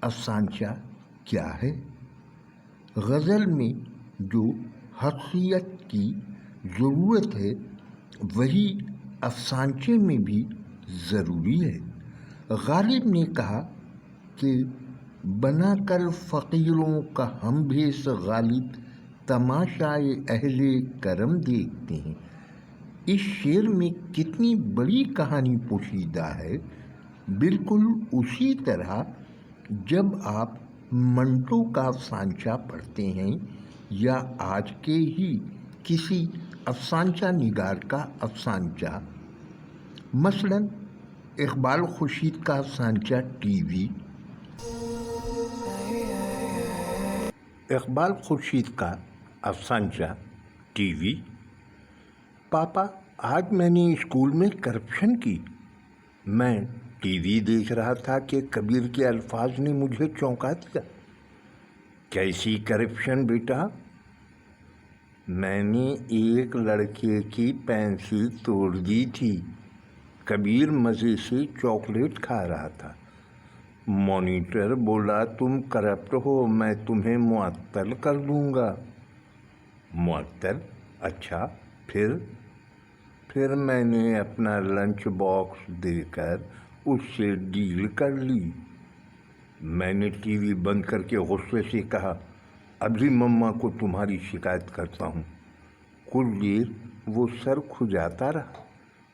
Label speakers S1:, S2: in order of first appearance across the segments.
S1: افسانچہ کیا ہے؟ غزل میں جو حقیقت کی ضرورت ہے وہی افسانچے میں بھی ضروری ہے۔ غالب نے کہا کہ بنا کر فقیروں کا ہم بھیس غالب تماشائے اہل کرم دیکھتے ہیں۔ اس شعر میں کتنی بڑی کہانی پوشیدہ ہے۔ بالکل اسی طرح جب آپ منٹو کا افسانچہ پڑھتے ہیں یا آج کے ہی کسی افسانچہ نگار کا افسانچہ، مثلاً اقبال خورشید کا افسانچہ ٹی وی، پاپا آج میں نے اسکول میں کرپشن کی، میں ٹی وی دیکھ رہا تھا کہ کبیر کے الفاظ نے مجھے چونکا دیا۔ کیسی کرپشن بیٹا؟ میں نے ایک لڑکے کی پینسل توڑ دی تھی، کبیر مزے سے چاکلیٹ کھا رہا تھا۔ مانیٹر بولا تم کرپٹ ہو، میں تمہیں معطل کر دوں گا۔ معطل؟ اچھا پھر میں نے اپنا لنچ باکس دے کر اس سے ڈیل کر لی۔ میں نے ٹی وی بند کر کے غصے سے کہا، ابھی مما کو تمہاری شکایت کرتا ہوں۔ کچھ دیر وہ سر کھجاتا رہا،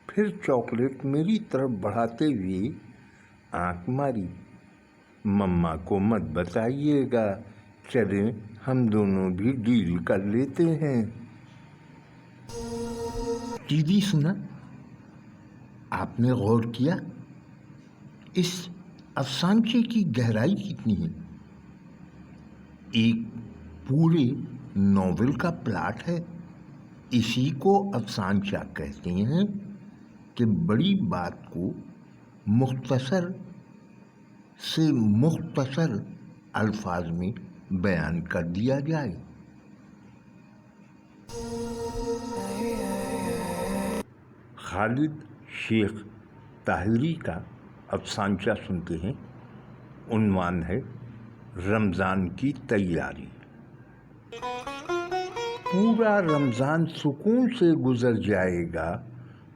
S1: پھر چاکلیٹ میری طرف بڑھاتے ہوئے آنکھ ماری۔ مما کو مت بتائیے گا، چلیں ہم دونوں بھی ڈیل کر لیتے ہیں۔ ٹی وی سنا؟ آپ نے غور کیا اس افسانچے کی گہرائی کتنی ہے؟ ایک پورے ناول کا پلاٹ ہے۔ اسی کو افسانچہ کہتے ہیں کہ بڑی بات کو مختصر سے مختصر الفاظ میں بیان کر دیا جائے۔ خالد شیخ طاہری کا افسانچہ سنتے ہیں۔ عنوان ہے رمضان کی تیاری۔ پورا رمضان سکون سے گزر جائے گا،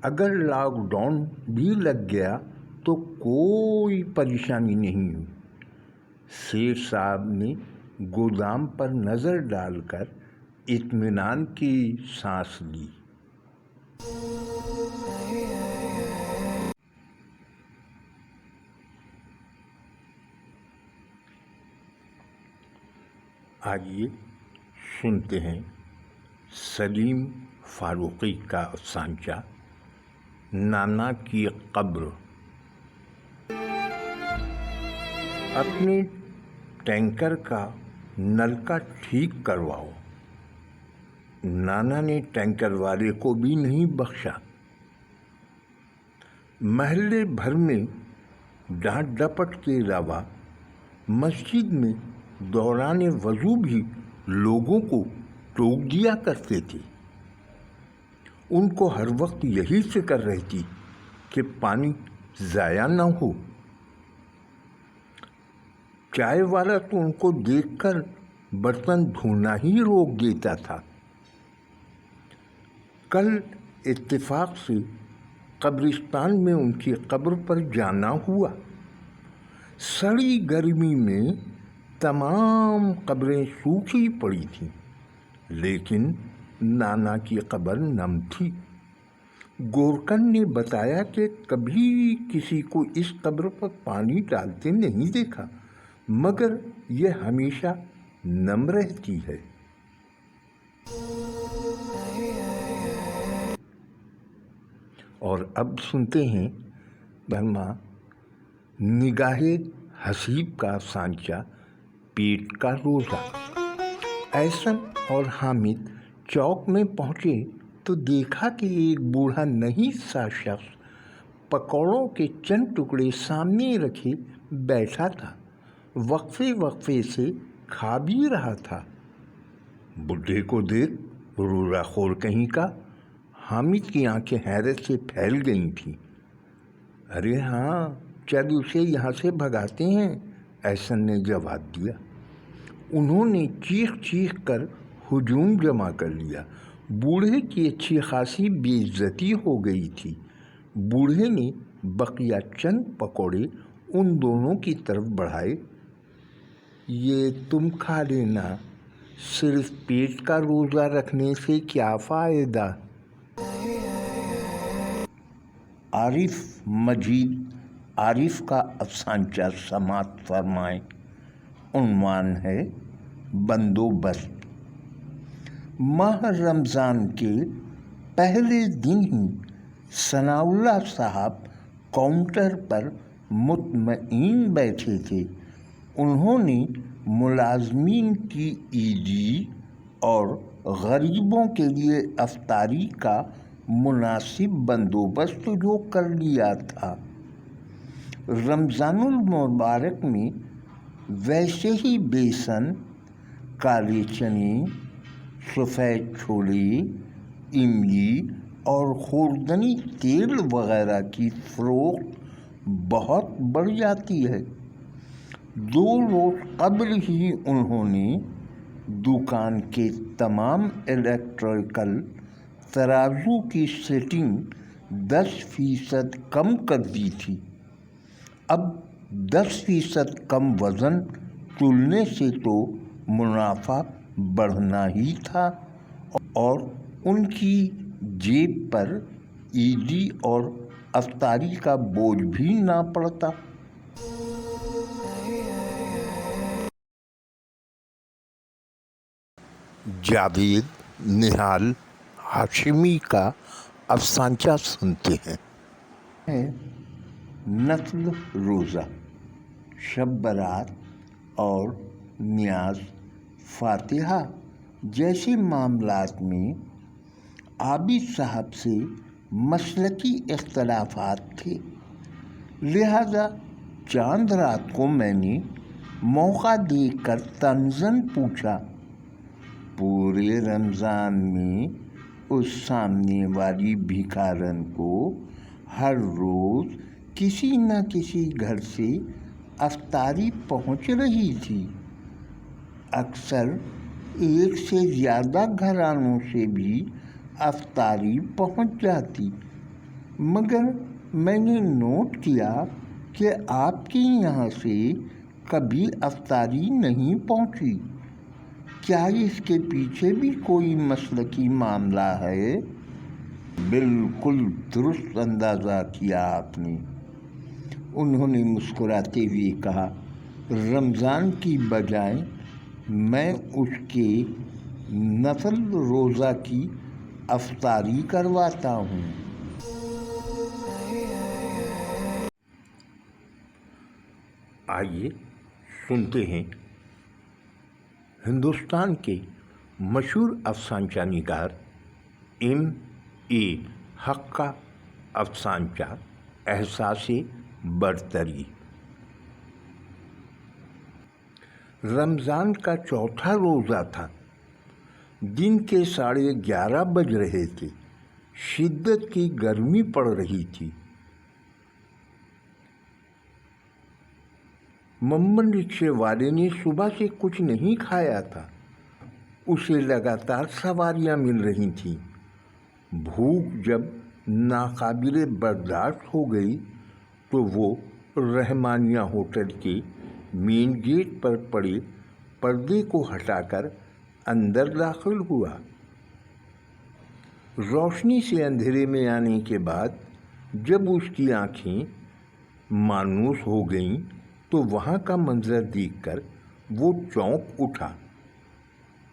S1: اگر لاک ڈاؤن بھی لگ گیا تو کوئی پریشانی نہیں ہوئی۔ سیٹھ صاحب نے گودام پر نظر ڈال کر اطمینان کی سانس لی۔ آئیے سنتے ہیں سلیم فاروقی کا افسانچہ نانا کی قبر۔ اپنے ٹینکر کا نلکا ٹھیک کرواؤ۔ نانا نے ٹینکر والے کو بھی نہیں بخشا۔ محلے بھر میں ڈانٹ ڈپٹ کے علاوہ مسجد میں دوران وضو بھی لوگوں کو ٹوک دیا کرتے تھے۔ ان کو ہر وقت یہی فکر رہتی کہ پانی ضائع نہ ہو۔ چائے والا تو ان کو دیکھ کر برتن دھونا ہی روک دیتا تھا۔ کل اتفاق سے قبرستان میں ان کی قبر پر جانا ہوا۔ سڑی گرمی میں تمام قبریں سوکھی پڑی تھیں، لیکن نانا کی قبر نم تھی۔ گورکن نے بتایا کہ کبھی کسی کو اس قبر پر پانی ڈالتے نہیں دیکھا، مگر یہ ہمیشہ نم رہتی ہے۔ اور اب سنتے ہیں برما نگاہ حسیب کا افسانچہ پیٹ کا روزہ۔ احسن اور حامد چوک میں پہنچے تو دیکھا کہ ایک بوڑھا نہیں سا شخص پکوڑوں کے چند ٹکڑے سامنے رکھے بیٹھا تھا، وقفے وقفے سے کھا بھی رہا تھا۔ بڈھے کو دیکھ روزہ خور کہیں کا، حامد کی آنکھیں حیرت سے پھیل گئی تھیں۔ ارے ہاں، چل اسے یہاں سے بھگاتے ہیں، احسن نے جواب دیا۔ انہوں نے چیخ چیخ کر ہجوم جمع کر لیا۔ بوڑھے کی اچھی خاصی بے عزتی ہو گئی تھی۔ بوڑھے نے بقیہ چند پکوڑے ان دونوں کی طرف بڑھائے۔ یہ تم کھا لینا، صرف پیٹ کا روزہ رکھنے سے کیا فائدہ؟ عارف مجید عارف کا افسانچہ سماعت فرمائیں۔ عنوان ہے بندوبست۔ ماہ رمضان کے پہلے دن ہی ثناء اللہ صاحب کاؤنٹر پر مطمئن بیٹھے تھے۔ انہوں نے ملازمین کی عیدی اور غریبوں کے لیے افطاری کا مناسب بندوبست جو کر لیا تھا۔ رمضان المبارک میں ویسے ہی بیسن، کالے چنے، سفید چھولے، املی اور خوردنی تیل وغیرہ کی فروخت بہت بڑھ جاتی ہے۔ 2 روز قبل ہی انہوں نے دکان کے تمام الیکٹریکل ترازو کی سیٹنگ 10% کم کر دی تھی۔ اب 10% کم وزن تلنے سے تو منافع بڑھنا ہی تھا اور ان کی جیب پر عیدی اور افطاری کا بوجھ بھی نہ پڑتا۔ جاوید نہال ہاشمی کا افسانچہ سنتے ہیں۔ نفل روزہ، شب برات اور نیاز فاتحہ جیسے معاملات میں عابد صاحب سے مسلکی اختلافات تھے، لہذا چاند رات کو میں نے موقع دیکھ کر طنزاً پوچھا، پورے رمضان میں اس سامنے والی بھکارن کو ہر روز کسی نہ کسی گھر سے افطاری پہنچ رہی تھی، اکثر 1 سے زیادہ گھرانوں سے بھی افطاری پہنچ جاتی، مگر میں نے نوٹ کیا کہ آپ کے یہاں سے کبھی افطاری نہیں پہنچی۔ کیا اس کے پیچھے بھی کوئی مسلکی معاملہ ہے؟ بالکل درست اندازہ کیا آپ نے، انہوں نے مسکراتے ہوئے کہا۔ رمضان کی بجائے میں اس کے نفل روزہ کی افطاری کرواتا ہوں۔ آئیے سنتے ہیں ہندوستان کے مشہور افسانچہ نگار M.A. حق کا افسانچہ احساس برتری۔ رمضان کا چوتھا روزہ تھا۔ دن کے 11:30 بج رہے تھے۔ شدت کی گرمی پڑ رہی تھی۔ ممن رکشے والے نے صبح سے کچھ نہیں کھایا تھا۔ اسے لگاتار سواریاں مل رہی تھیں۔ بھوک جب ناقابل برداشت ہو گئی تو وہ رحمانیہ ہوٹل کے مین گیٹ پر پڑے پردے کو ہٹا کر اندر داخل ہوا۔ روشنی سے اندھیرے میں آنے کے بعد جب اس کی آنکھیں مانوس ہو گئیں تو وہاں کا منظر دیکھ کر وہ چونک اٹھا۔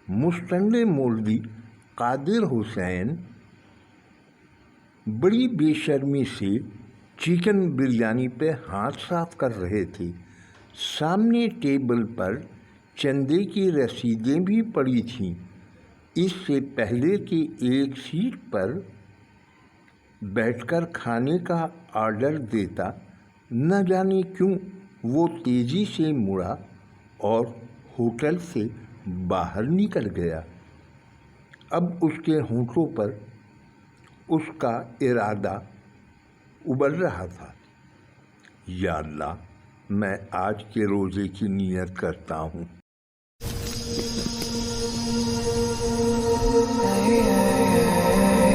S1: مستنڈے مولوی قادر حسین بڑی بے شرمی سے چکن بریانی پہ ہاتھ صاف کر رہے تھے۔ سامنے ٹیبل پر چندے کی رسیدیں بھی پڑی تھیں۔ اس سے پہلے کہ ایک سیٹ پر بیٹھ کر کھانے کا آرڈر دیتا، نہ جانے کیوں وہ تیزی سے مڑا اور ہوٹل سے باہر نکل گیا۔ اب اس کے ہونٹوں پر اس کا ارادہ ابل رہا تھا، یا اللہ میں آج کے روزے کی نیت کرتا ہوں۔